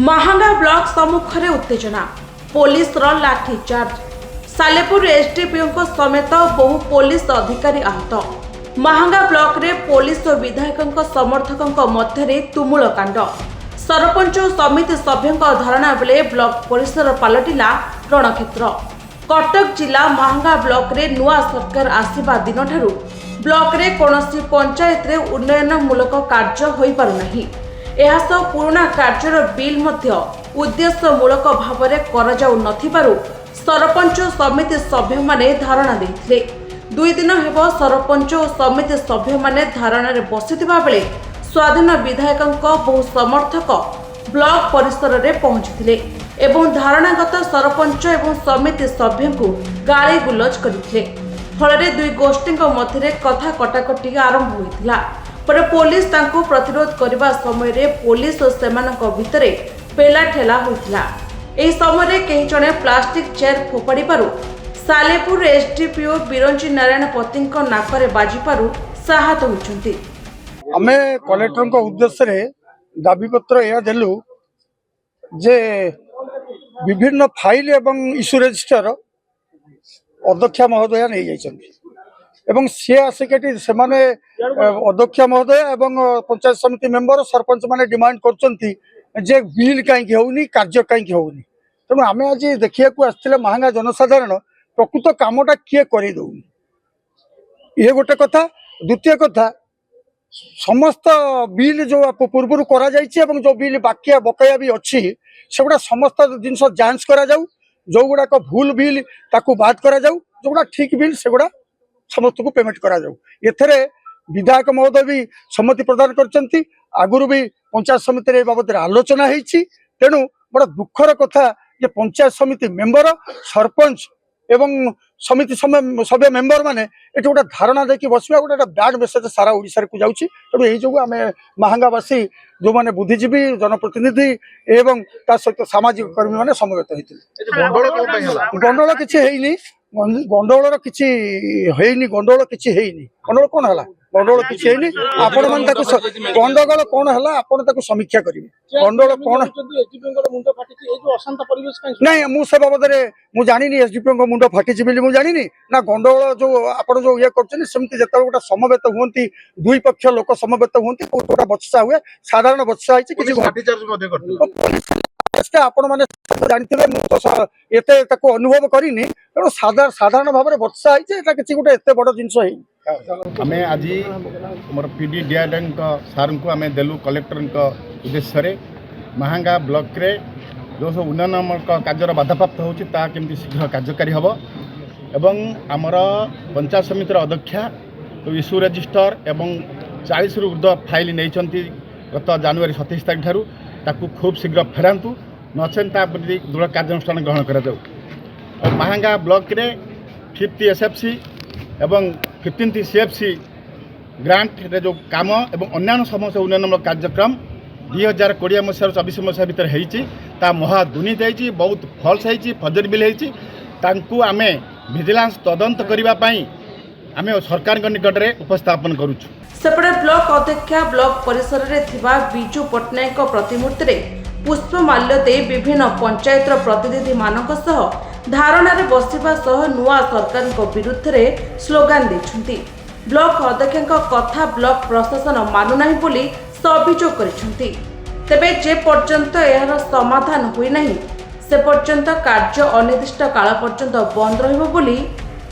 Mahanga block सम्मुखें उत्तेजना police lathi charge Salepur SDPO समेत बहु पुलिस अधिकारी आहत। महांगा ब्लॉक रे पुलिस और विधायक समर्थकों मध्य तुमुल कांड सरपंच और समिति सभ्यों धारणा बेले ब्लॉक परिसर पलटिला रणक्षेत्र। कटक जिला महांगा ब्लॉक रे नुआ सरकार आसिबा दिन ठारू ब्लॉक रे कोनोसी पंचायत रे उन्नयनमूलक कार्य होई पारु नाही। एहासह पुराना कार्यर बिल मध्य उद्देश्यमूलक भाव में कराଯାउ नथिबारु सरपंच और समिति सभ्य माने धारणा देथिले। 2 दिन हेब सरपंच और समिति सभ्य माने धारणा रे बसिथिबा बेले स्वाधीन विधायकों बहु समर्थक ब्लॉक परिसर रे पहुंचथिले एवं धारणागत सरपंच एवं समिति सभ्य को गाली गुलज करथिले। फल दुई गोष्ठी मध्य कथा कटाकटी आरंभ होइथिला। पर पुलिस तांको प्रतिरोध करने समय पुलिस और सेमानक भितरे पेला ठेला होइथिला। एही समय कई जने प्लास्टिक चेयर फोपाड़ी पारु सालेपुर एसडीपीओ बिरंजी नारायण पतिंक नाकरे बाजी पारु साहत होइछंती। आमे कलेक्टर उद्देश्य रे दाबी पत्र या देलु जे विभिन्न फाइल एवं इश्यू रजिस्टर अध्यक्ष महोदय नहीं जाइछंती एवं सी आसिक से अध्यक्ष महोदय एवं पंचायत समिति मेंबर सरपंच माने डिमांड करचंती जे बिल कहीं होनी कार्य कहीं होनी। तेणु आम आज देखा आसते महांगा जनसाधारण प्रकृत कामटा किए कर दौनी ये गोटे कथा। द्वितीय कथा समस्त बिल जो पूर्व करा जो बिल बाकी बकाया भी अच्छी से गुड़ा समस्त जिनस जांच करा जाऊ जो गुड़ाक भूल बिल ताकू बाद करा जाऊ जो गुड़ा ठीक बिल से गुड़ा समस्त को पेमेंट करा जाऊ। एथरे विधायक महोदय भी सम्मति प्रदान करचंती आगुरु भी पंचायत समिति रे बाबद आलोचना होईची। तेणु बड़ा दुखर कथा जे पंचायत समिति मेंबर सरपंच एवं समिति सभ्य मेंबर माने एटी गोटे धारणा देखि बसबा गोटे बैड मेसेज सारा ओडिसा को जाउची। तेणु एही जोगु आमे महांगावासी जो माने बुद्धिजीवी जनप्रतिनिधि एवं ता सहित सामाजिक कर्मी माने समवेत होइतिले। गंडोल किछि हेइनी गंडोलर किछि हेइनी गंडोल किछि हेइनी गंडोल कोन हला गंडोल किछि हेइनी आपण मान ताकू गंडोल कोन हला आपण ताकू समीक्षा करिवे। गंडोल कोन मुंडो फाटिछि ए जो अशांत परिवेश काई नहीं मु से बाबद रे मु जानिनी एसडीपी को मुंडो फाटिछि बिली मु जानिनी ना गंडोल जो आपण जो ये करछन सेमति जेता गोटा समवेत हुंती दुई पक्ष लोक समवेत हुंती कोटा बच्चा हुए साधारण बच्चा आइछि किछि लाठी चार्ज मध्ये करथि आपण माने जानिथिबे मु तो एते ताको अनुभव करिनी। तेणु साधारण भाव में बच्चा है किसी गोटे एत बड़ जिनस आम आज मोर पीडी डीआरएन सार को आम देलु कलेक्टर उद्देश्य महांगा ब्लॉक रे जो सब उन्नयनमूलक कार्य बाधाप्राप्त होमती शीघ्र कार्यकारी हम एवं आमर पंचायत समितिर अध्यक्षा तो इश्यू रजिस्टर एवं 40 रु ऊर्ध्व फाइल नहीं गत जनवरी 27 तारीख ठारू ताकू खूब शीघ्र फेरातु नचेता दृढ़ कार्यानुष्ठान ग्रहण कर। महांगा ब्लॉक रे 50 एसएफसी एवं 15 सीएफसी ग्रांट रे जो काम एवं अन्य समस्त उन्नयनमूलक कार्यक्रम 2020 मसीह 24 मसीह भितर होती महा दुर्नीति बहुत फल्स होती फर्जरी बिल होती आम विजिलेंस तदंत करने आम सरकार निकट में उपस्थापन करुचु। सेपटे ब्लॉक अध्यक्षा ब्लॉक परिसर रे थिबा बिजू पट्टनायक प्रतिमूर्ति रे पुष्पमाल्य दे विभिन्न पंचायतर प्रतिनिधि मानक सह धारणा रे बसिबा सह नुआ सरकार को विरुद्ध रे स्लोगान देछंती। ब्लॉक अध्यक्षक कथा ब्लॉक प्रशासन मानु नाही बोली से अभियोग करिसंती। तेबे जे पर्यंत एहार समाधान होई नाही से पर्यंत कार्य अनिर्दिष्ट काल पर्यंत बंद रहिबो बोली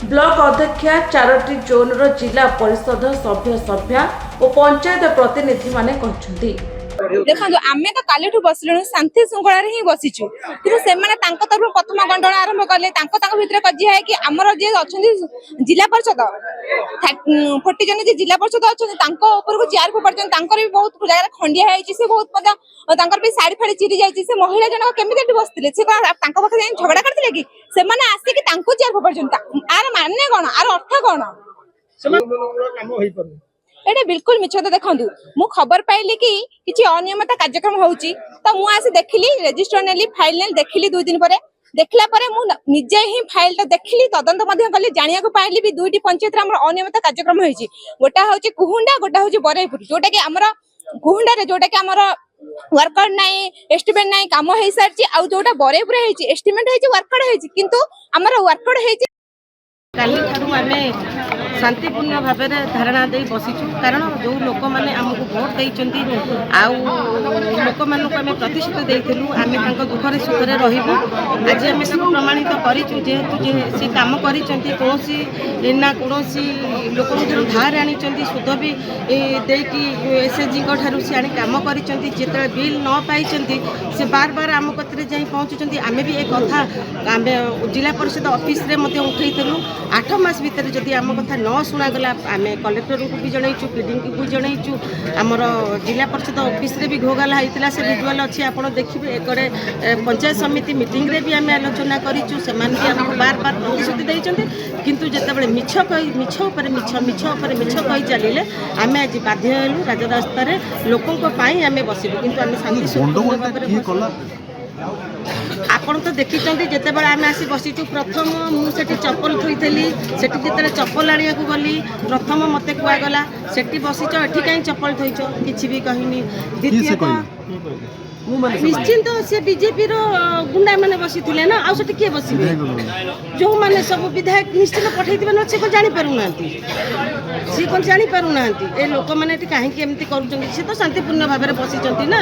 ब्लॉक अध्यक्षा 4टी जोन रो जिला परिषद सभ्य सभ्या और पंचायत प्रतिनिधि माने कहछंती। देखो आम तो काली बसलु शांति श्रृंखला ही बसीचु कि तरफ प्रथम गंडल आरंभ कले भितर कजिया है कि आमर जी अच्छा जिला परिषद 40 जन जी जिला परिषद अच्छा चेयर फोपाड़ी भी बहुत जगह खंडिया है बहुत भी शाढ़ी फाड़ी चिरी जाइए महिला जनक केमी बसते पाखे झगड़ा करते कि आसिक चेयर फोपाड़ी आर माने कौन आर अर्थ कौन एटा बिल्कुल मिछ तो देखु मु खबर पाइली कि किछि अनियमित कार्यक्रम होउची तो मु आसी देखली रजिस्टर नेली फाइल नेली देखली 2 दिन परे देखला परे मु निजे ही फाइल तो देखली तदंत मध्य कली जानिया को पाइली भी 2टी पंचायत रे हमर अनियमित कार्यक्रम होइची गोटा होउची कुहुंडा गोटा होउची बरेपुर जोटा कि हमर कुहुंडा रे जोटा कि हमर वर्कर नाही एस्टिमेट नाही काम होई सारची आउ जोटा बरेपुरे हेची एस्टिमेट हेची वर्कर हेची किंतु हमर वर्कर हेची काली ठारू आमे शांतिपूर्ण भाव में धारणा दे बसीचु कारण जो लोक मैंने आमको भोट देइचंती आउ लोक मानक आमे प्रतिश्रुति देइथिलु आमे तांको दुखरे सुखरे रहिबु आज आमे सब प्रमाणित करिचु जेहेतु जे से काम करिचंती कोनोसी ना कोनोसी लोक धार आनिचंती सुध भी देकी एसएचजी को ठारू से आनी काम करिचंती जेतले बिल न पाइचंती से बार बार आम कतरे जाई पहुंचुचंती आमे भी एक कथा आमे जिला परिषद ऑफिस रे मते उठैथिलु 8 मास भीतर जदि आम कथा न शुणागला आम कलेक्टर को भी जनईचु पीडी को भी जनईचु आमर जिला परिषद ऑफिस रे भी घोगाला होता से विजुआल अच्छी आप देखिए एकड़े पंचायत समिति मीटिंग रे भी आम आलोचना करूँ से आमको बार बार प्रतिश्रुति देते किंतु जितेबाला मिछ कही चलिए आम आज बाध्य हेलु राजरास्ता लोकों आम बसबू किंतु आम शांति आपण तो देखी जिते बड़े आम आसी बसीचु प्रथम मुझे चप्पल थोड़ी से जिते चप्पल आने को गली प्रथम मत कहगला से बसीच एटी कहीं चप्पल थोच कि भी कहनी द्वितीय निश्चिंत से बीजेपी गुंडा मैंने बसी थे ना आउ से किए बस जो मैंने सब विधायक निश्चित पठे ना से जापारूना सी कौन जापारूना ये लोक मैंने कहीं एमती कर तो शांतिपूर्ण भाव में बसी ना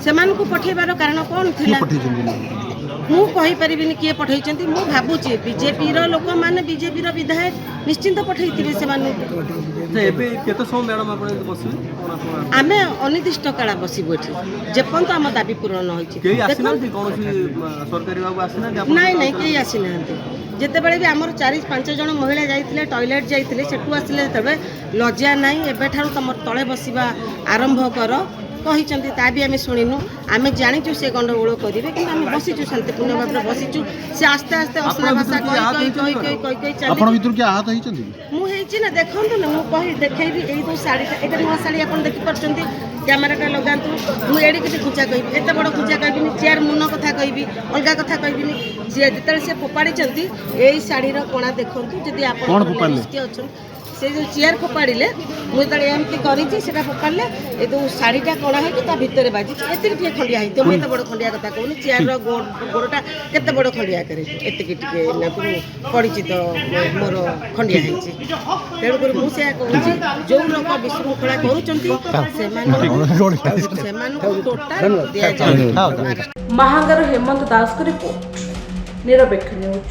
से पठेबार कारण कौन थी मुझे पारिनी किए पठे मुझे भावुची बीजेपी लोक मैंने बीजेपी विधायक निश्चिंत पठे आम अनिर्दिष्ट काल बसबू ये जेपर्यंत आम दाबी पूरण नाई नाई कहीं आसी ना जितेबाला भी आमर 4-5 जन महिला जाइए टॉयलेट जाइए सेठू आसिले लज्जा ना एबेठार तुम तले बसवा आरंभ कर कहते ता भी आम शुणुनु आम जाचु से गंडगोल करेंगे कि आम बसीचु शांतिपूर्ण भाव में बसीचु से आस्ते आस्ते असला भाषा मुझे ना देखु ना मुझे देखी यही जो शाढ़ी ये नुआ शाढ़ी आप देखिपुं कैमेराटा लगातु मुझे खुचा कह एत बड़ खुचा कहबी चेयर मुन कथा कहि अलग कथा कहबी सी जो फोपाड़ी यही शाढ़ीर कणा देखु जदि आप अच्छा से जो चेयर फोपाड़े मुझे एमती कर फोपाड़े ये जो शाढ़ीटा कणा है भितर बाजी ये खंडिया होती मुझे बड़ खंडिया कथा कहूनी चेयर गोड़टा के बड़ खंडिया करे एतिकी पड़ी तो मोर खंडिया तेणुक मुझे कहूँ जो लोक विशृंखला कर महांगार हेमंत दास को रिपोर्ट निरपेक्ष न्यूज।